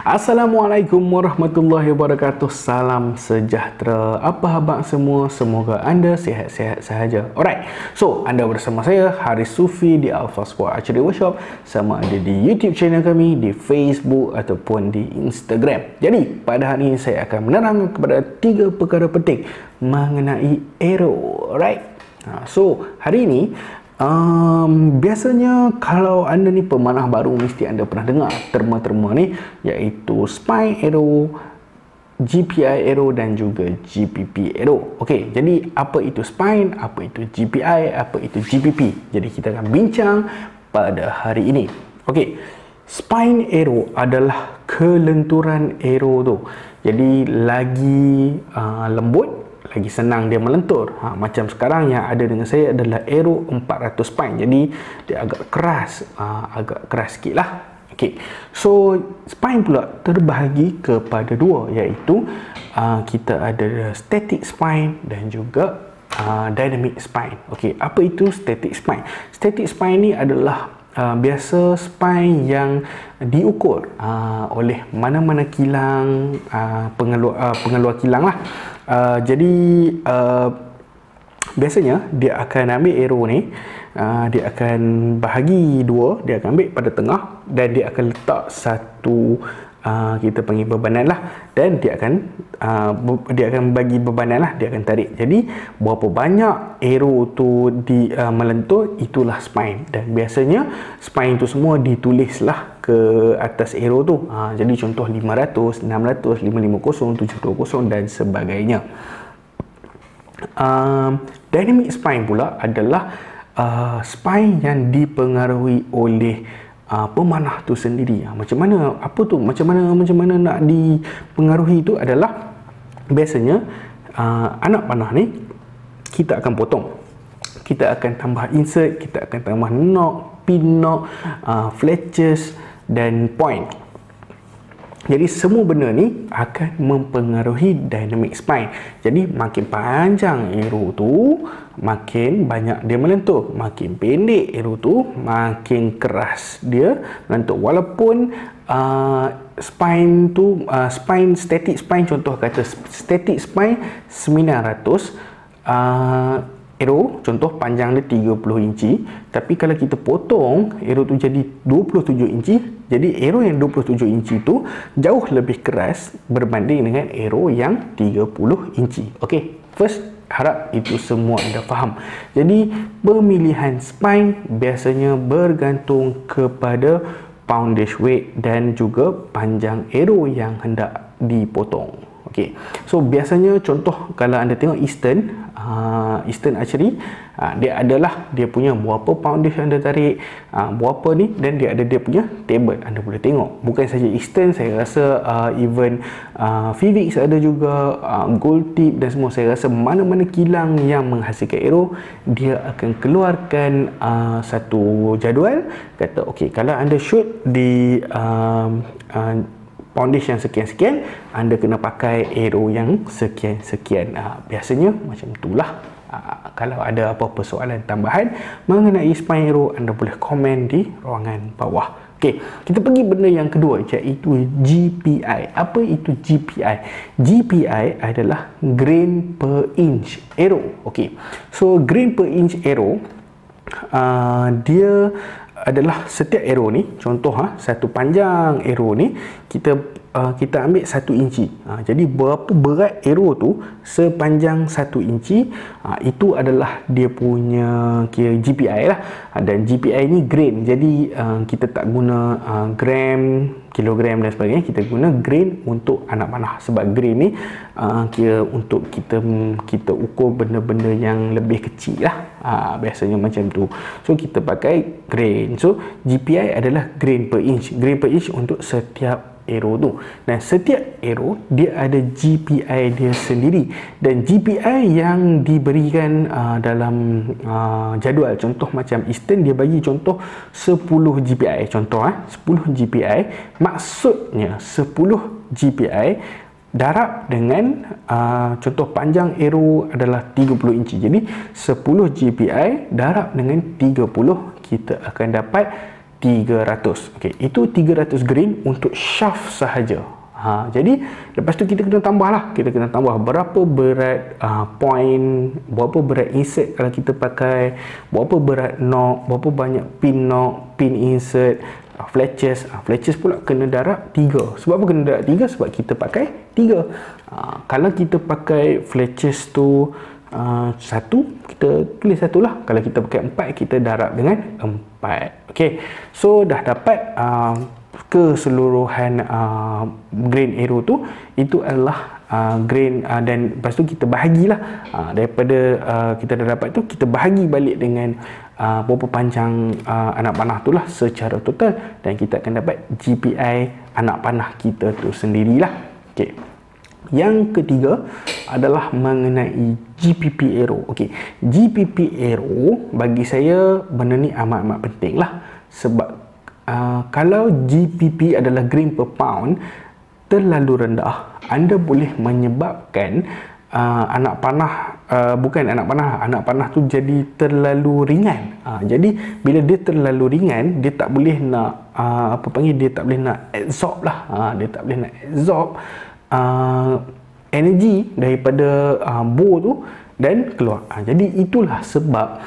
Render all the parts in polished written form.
Assalamualaikum warahmatullahi wabarakatuh. Salam sejahtera. Apa khabar semua? Semoga anda sihat-sihat sahaja. Alright, so anda bersama saya Haris Sufi di Alpha Sport Archery Workshop. Sama ada di YouTube channel kami, di Facebook ataupun di Instagram. Jadi pada hari ini saya akan menerangkan kepada 3 perkara penting mengenai arrow. Alright, so hari ini biasanya kalau anda ni pemanah baru, mesti anda pernah dengar terma-terma ni, iaitu spine arrow, GPI arrow dan juga GPP arrow. Okey, jadi apa itu spine, apa itu GPI, apa itu GPP? Jadi kita akan bincang pada hari ini. Okey, spine arrow adalah kelenturan arrow tu. Jadi lagi lembut, lagi senang dia melentur. Macam sekarang yang ada dengan saya adalah arrow 400 spine. Jadi dia agak keras sikit lah. Okay. So spine pula terbahagi kepada dua, iaitu kita ada static spine dan juga dynamic spine. Okay. Apa itu static spine? Static spine ni adalah biasa spine yang diukur oleh mana-mana kilang, pengeluar kilang lah. Jadi biasanya dia akan ambil arrow ni, dia akan bahagi dua, dia akan ambil pada tengah dan dia akan letak satu kita panggil bebanan lah, dan dia akan bagi bebanan lah, dia akan tarik. Jadi berapa banyak arrow tu melentur, itulah spine. Dan biasanya spine tu semua ditulis lah ke atas arrow tu. Jadi contoh 500, 600, 550, 720 dan sebagainya. Dynamic spine pula adalah spine yang dipengaruhi oleh pemanah tu sendiri. Macam mana, apa tu, macam mana nak dipengaruhi tu adalah biasanya anak panah ni kita akan potong, kita akan tambah insert, kita akan tambah knock, pin knock, fletches dan point. Jadi semua benda ni akan mempengaruhi dynamic spine. Jadi makin panjang arrow tu, makin banyak dia melentur. Makin pendek arrow tu, makin keras dia melentur. Walaupun spine tu, static spine, contoh kata static spine 900 arrow, contoh panjang dia 30 inci, tapi kalau kita potong arrow tu jadi 27 inci, jadi arrow yang 27 inci tu jauh lebih keras berbanding dengan arrow yang 30 inci. Okey, first, harap itu semua anda faham. Jadi pemilihan spine biasanya bergantung kepada poundage weight dan juga panjang arrow yang hendak dipotong. Okey, so biasanya contoh kalau anda tengok Eastern Archery, dia punya berapa poundage anda tarik, berapa ni, dan dia ada dia punya table, anda boleh tengok. Bukan saja Eastern, saya rasa even Vivix ada juga, Gold Tip dan semua. Saya rasa mana-mana kilang yang menghasilkan arrow, dia akan keluarkan satu jadual, kata okey, kalau anda shoot di poundage yang sekian-sekian, anda kena pakai arrow yang sekian-sekian. Biasanya macam itulah. Kalau ada apa-apa soalan tambahan mengenai spine arrow, anda boleh komen di ruangan bawah. Okey, kita pergi benda yang kedua, iaitu GPI. Apa itu GPI? GPI adalah grain per inch arrow. Okey, so grain per inch arrow, dia adalah setiap arrow ni, contoh satu panjang arrow ni kita ambil 1 inci. Jadi berapa berat arrow tu sepanjang 1 inci, itu adalah dia punya kira GPI lah. Dan GPI ni grain, jadi kita tak guna gram, kilogram dan sebagainya, kita guna grain untuk anak panah. Sebab grain ni kira untuk kita ukur benda-benda yang lebih kecil lah. Biasanya macam tu. So kita pakai grain. So GPI adalah grain per inch. Grain per inch untuk setiap arrow tu. Dan setiap arrow dia ada GPI dia sendiri, dan GPI yang diberikan dalam jadual, contoh macam Eastern dia bagi contoh 10 GPI, contoh 10 GPI, maksudnya 10 GPI darab dengan contoh panjang arrow adalah 30 inci. Jadi 10 GPI darab dengan 30, kita akan dapat 300. Okey, itu 300 grain untuk shaft sahaja. Jadi lepas tu kita kena tambah lah, kita kena tambah berapa berat point, berapa berat insert kalau kita pakai, berapa berat knob, berapa banyak pin knob, pin insert, fletches. Fletches pula kena darab 3. Sebab apa kena darab 3? Sebab kita pakai 3. Kalau kita pakai fletches tu 1, kita tulis 1 lah. Kalau kita pakai 4, kita darab dengan 4. Okey, so dah dapat keseluruhan grain arrow tu, itu adalah grain, dan lepas tu kita bahagilah daripada kita dah dapat tu, kita bahagi balik dengan berapa panjang anak panah tu lah secara total, dan kita akan dapat GPI anak panah kita tu sendirilah. Okey, yang ketiga adalah mengenai GPP arrow. Okey, GPP arrow bagi saya benda ni amat-amat penting lah, sebab kalau GPP adalah grain per pound terlalu rendah, anda boleh menyebabkan anak panah, anak panah tu jadi terlalu ringan. Jadi bila dia terlalu ringan, dia tak boleh nak dia tak boleh nak absorb lah, dia tak boleh nak absorb energi daripada bow tu dan keluar. Jadi itulah sebab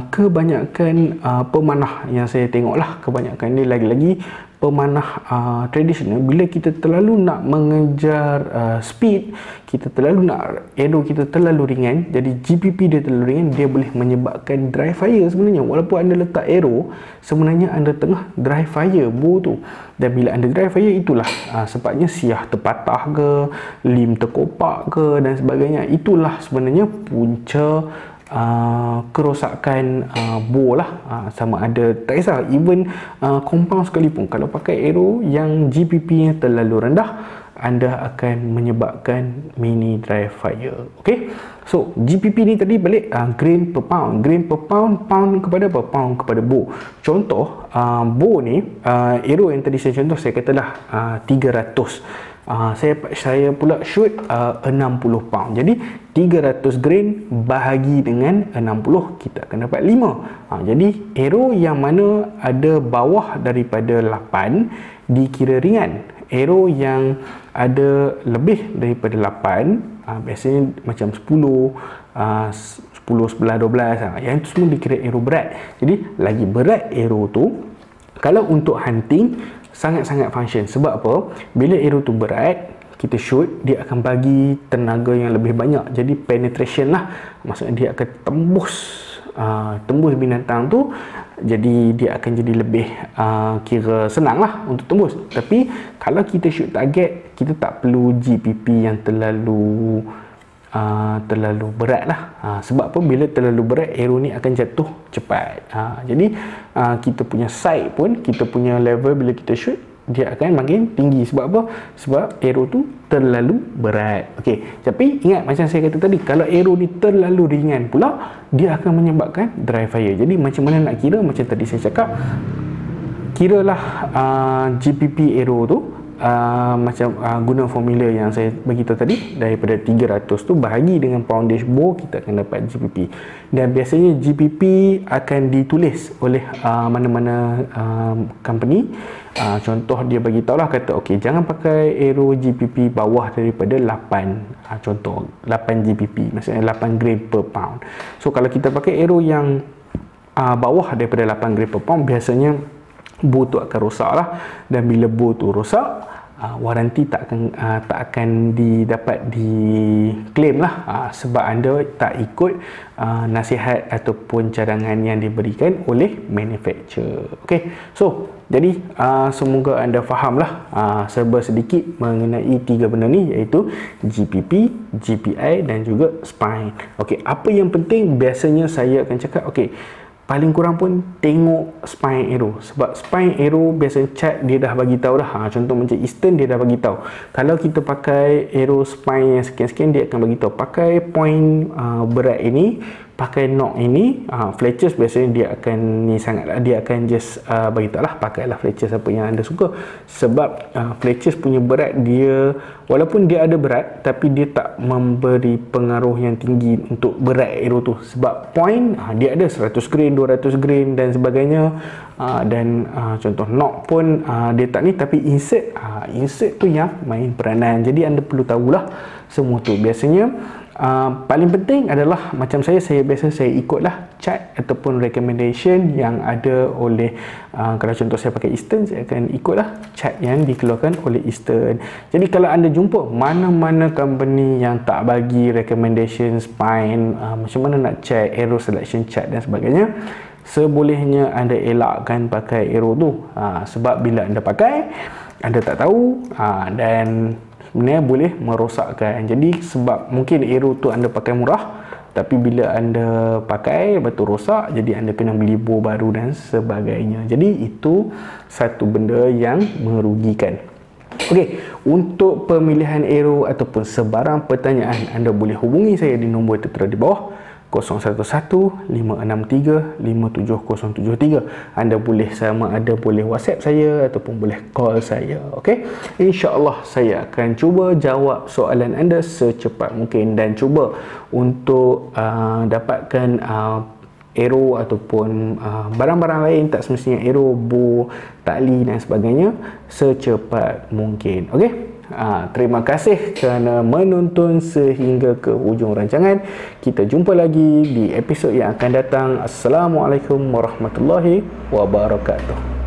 kebanyakan pemanah yang saya tengok lah, kebanyakan ni lagi-lagi pemanah tradisional, bila kita terlalu nak mengejar speed, kita terlalu nak arrow kita terlalu ringan, jadi GPP dia terlalu ringan, dia boleh menyebabkan dry fire sebenarnya. Walaupun anda letak arrow, sebenarnya anda tengah dry fire bow tu, dan bila anda dry fire, itulah sebabnya siah terpatah ke, lim terkopak ke dan sebagainya. Itulah sebenarnya punca kerosakan bow lah. Sama ada, tak kisah, even compound sekalipun, kalau pakai arrow yang GPP nya terlalu rendah, anda akan menyebabkan mini dry fire. Okey, so GPP ni tadi balik grain per pound. Grain per pound, pound kepada apa? Pound kepada bow. Contoh bow ni, arrow yang tadi saya contoh, saya katalah 300. Saya pula shoot 60 pound. Jadi 300 grain bahagi dengan 60, kita akan dapat 5. Jadi arrow yang mana ada bawah daripada 8 dikira ringan. Arrow yang ada lebih daripada 8, biasanya macam 10, 11, 12, yang itu semua dikira arrow berat. Jadi lagi berat arrow tu, kalau untuk hunting sangat-sangat function. Sebab apa? Bila arrow tu berat, kita shoot, dia akan bagi tenaga yang lebih banyak. Jadi penetration lah, maksudnya dia akan tembus binatang tu, jadi dia akan jadi lebih kira senang lah untuk tembus. Tapi kalau kita shoot target, kita tak perlu GPP yang terlalu berat lah. Sebab apa? Bila terlalu berat, arrow ni akan jatuh cepat. Jadi kita punya sight pun, kita punya level bila kita shoot, dia akan makin tinggi. Sebab apa? Sebab arrow tu terlalu berat. Okey, tapi ingat macam saya kata tadi, kalau arrow ni terlalu ringan pula, dia akan menyebabkan dry fire. Jadi macam mana nak kira? Macam tadi saya cakap, kiralah GPP arrow tu macam guna formula yang saya beritahu tadi, daripada 300 tu bahagi dengan poundage bow, kita akan dapat GPP. Dan biasanya GPP akan ditulis oleh mana-mana company. Contoh dia bagi tahu lah, kata okey, jangan pakai arrow GPP bawah daripada 8, contoh 8 GPP, maksudnya 8 grain per pound. So kalau kita pakai arrow yang bawah daripada 8 grain per pound, biasanya bow tu akan rosak lah. Dan bila bow tu rosak, waranti tak akan didapat diklaim lah, sebab anda tak ikut nasihat ataupun cadangan yang diberikan oleh manufacturer. Okey, so jadi semoga anda faham lah serba sedikit mengenai 3 benda ni, iaitu GPP, GPI dan juga spine. Okey, apa yang penting biasanya saya akan cakap, okey, paling kurang pun tengok spine arrow. Sebab spine arrow biasa chart dia dah bagi tahu dah. Contoh macam Eastern, dia dah bagi tahu. Kalau kita pakai arrow spine yang sekian-sekian, dia akan bagi tahu pakai point berat ini, pakai knock ini, fletchers biasanya dia akan ni sangat, dia akan just beritahu lah, pakailah fletchers apa yang anda suka. Sebab fletchers punya berat dia, walaupun dia ada berat, tapi dia tak memberi pengaruh yang tinggi untuk berat arrow tu. Sebab point dia ada 100 grain, 200 grain dan sebagainya. Dan contoh knock pun dia tak ni, tapi insert tu yang main peranan. Jadi anda perlu tahulah semua tu. Biasanya paling penting adalah macam saya biasa saya ikutlah chart ataupun recommendation yang ada oleh kalau contoh saya pakai Eastern, saya akan ikutlah chart yang dikeluarkan oleh Eastern. Jadi kalau anda jumpa mana-mana company yang tak bagi recommendation spine, macam mana nak check arrow selection chart dan sebagainya, sebolehnya anda elakkan pakai arrow tu. Sebab bila anda pakai, anda tak tahu dan sebenarnya boleh merosakkan. Jadi sebab mungkin arrow tu anda pakai murah, tapi bila anda pakai betul rosak, jadi anda kena beli bore baru dan sebagainya. Jadi itu satu benda yang merugikan. Okey, untuk pemilihan arrow ataupun sebarang pertanyaan, anda boleh hubungi saya di nombor tertera di bawah 011-563-57073. Anda boleh sama ada boleh WhatsApp saya ataupun boleh call saya. Okey, insya-Allah saya akan cuba jawab soalan anda secepat mungkin dan cuba untuk dapatkan arrow ataupun barang-barang lain tak semestinya arrow, bow, tali dan sebagainya secepat mungkin. Okey, terima kasih kerana menonton sehingga ke hujung rancangan. Kita jumpa lagi di episod yang akan datang. Assalamualaikum warahmatullahi wabarakatuh.